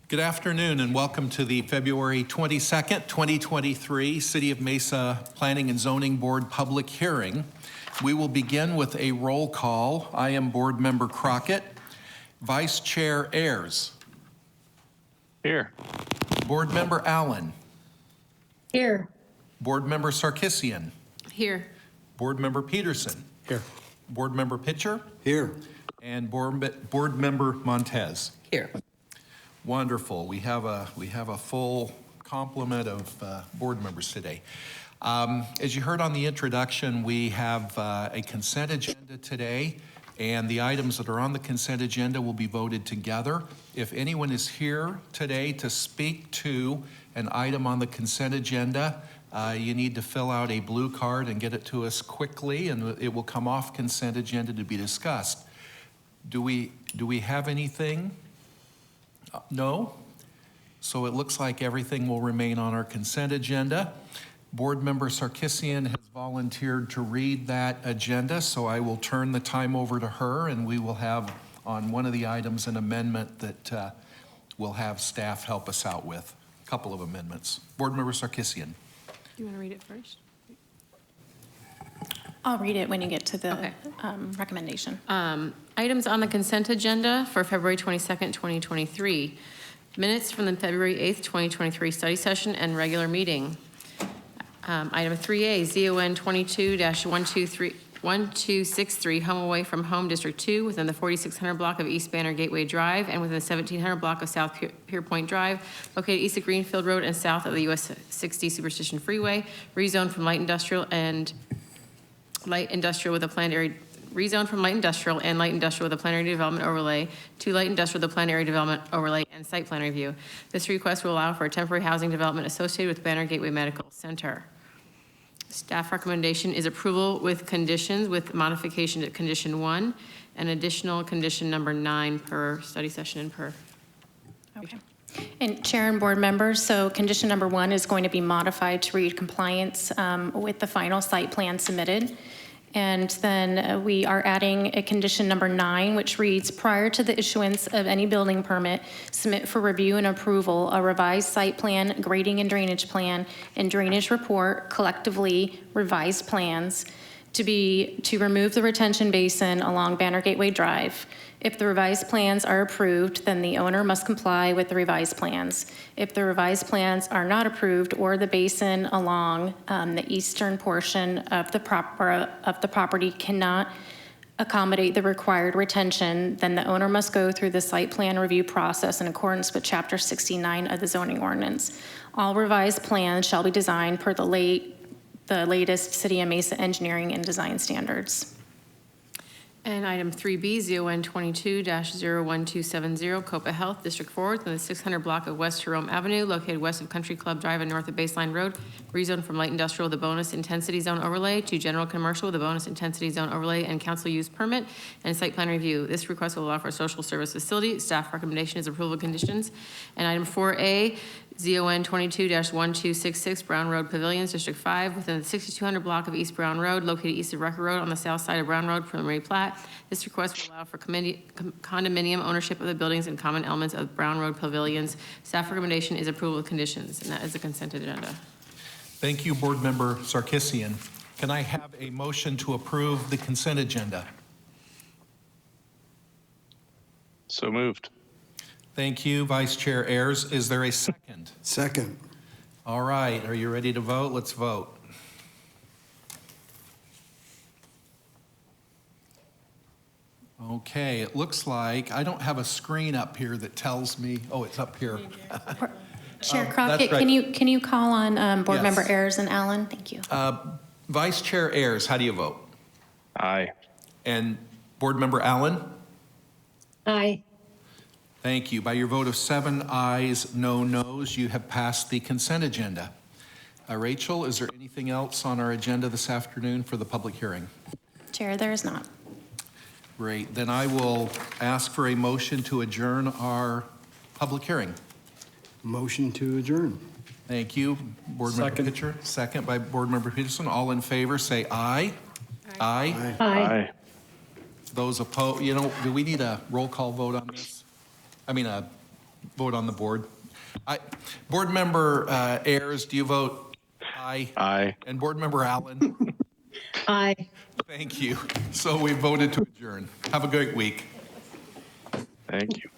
Good afternoon and welcome to the February 22nd, 2023 City of Mesa Planning and Zoning Board public hearing. We will begin with a roll call. I am Board Member Crockett. Vice Chair Ayers. Here. Board Member Allen. Here. Board Member Sarkisian. Here. Board Member Peterson. Here. Board Member Pitcher. Here. And Board Member Montez. Here. Wonderful. We have a full complement of board members today. As you heard on the introduction, we have a consent agenda today, and the items that are on the consent agenda will be voted together. If anyone is here today to speak to an item on the consent agenda, you need to fill out a blue card and get it to us quickly, and it will come off consent agenda to be discussed. Do we have anything? No? So it looks like everything will remain on our consent agenda. Board Member Sarkisian has volunteered to read that agenda, so I will turn the time over to her, and we will have on one of the items an amendment that we'll have staff help us out with. A couple of amendments. Board Member Sarkisian. Do you want to read it first? I'll read it when you get to the recommendation. Items on the consent agenda for February 22nd, 2023. Minutes from the February 8th, 2023 study session and regular meeting. Item 3A, ZON 22-1263, home away from home, District 2, within the 4600 block of East Banner Gateway Drive and within the 1700 block of South Pierpoint Drive, located east of Greenfield Road and south of the US 60 Superstition Freeway, rezoned from light industrial with a planned area, rezoned from light industrial and light industrial with a planned area development overlay to light industrial with a planned area development overlay and site plan review. This request will allow for a temporary housing development associated with Banner Gateway Medical Center. Staff recommendation is approval with conditions with modification to condition 1 and additional condition number 9 per study session and per. Okay. And Chair and board members, so condition number 1 is going to be modified to read compliance with the final site plan submitted. And then we are adding a condition number 9, which reads, prior to the issuance of any building permit, submit for review and approval a revised site plan, grading and drainage report, collectively revised plans, to remove the retention basin along Banner Gateway Drive. If the revised plans are approved, then the owner must comply with the revised plans. If the revised plans are not approved or the basin along the eastern portion of the property cannot accommodate the required retention, then the owner must go through the site plan review process in accordance with Chapter 69 of the zoning ordinance. All revised plans shall be designed per the latest City of Mesa engineering and design standards. And item 3B, ZON 22-01270, Copa Health, District 4, in the 600 block of West Jerome Avenue, located west of Country Club Drive and north of Baseline Road, rezoned from light industrial with a bonus intensity zone overlay to general commercial with a bonus intensity zone overlay and council use permit and site plan review. This request will allow for a social service facility. Staff recommendation is approval of conditions. And item 4A, ZON 22-1266, Brown Road Pavilions, District 5, within the 6200 block of East Brown Road, located east of Record Road on the south side of Brown Road, preliminary plat. This request will allow for condominium ownership of the buildings and common elements of Brown Road Pavilions. Staff recommendation is approval of conditions, and that is the consent agenda. Thank you, Board Member Sarkisian. Can I have a motion to approve the consent agenda? So moved. Thank you, Vice Chair Ayers. Is there a second? Second. All right, are you ready to vote? Let's vote. Okay, it looks like, I don't have a screen up here that tells me, oh, it's up here. Chair that's Crockett, right. can you call on board Yes. member Ayers and Allen? Thank you. Vice Chair Ayers, how do you vote? Aye. And Board Member Allen? Aye. Thank you. By your vote of 7 ayes, no noes, you have passed the consent agenda. Rachel, is there anything else on our agenda this afternoon for the public hearing? Chair, there is not. Great. Then I will ask for a motion to adjourn our public hearing. Motion to adjourn. Thank you. Board Member Pitcher, second by Board Member Peterson. All in favor, say aye. Aye. Aye. Those opposed, do we need a roll call vote on this? I mean, vote on the board. Board Member Ayers, do you vote aye? Aye. And Board Member Allen? Aye. Thank you. So we voted to adjourn. Have a great week. Thank you.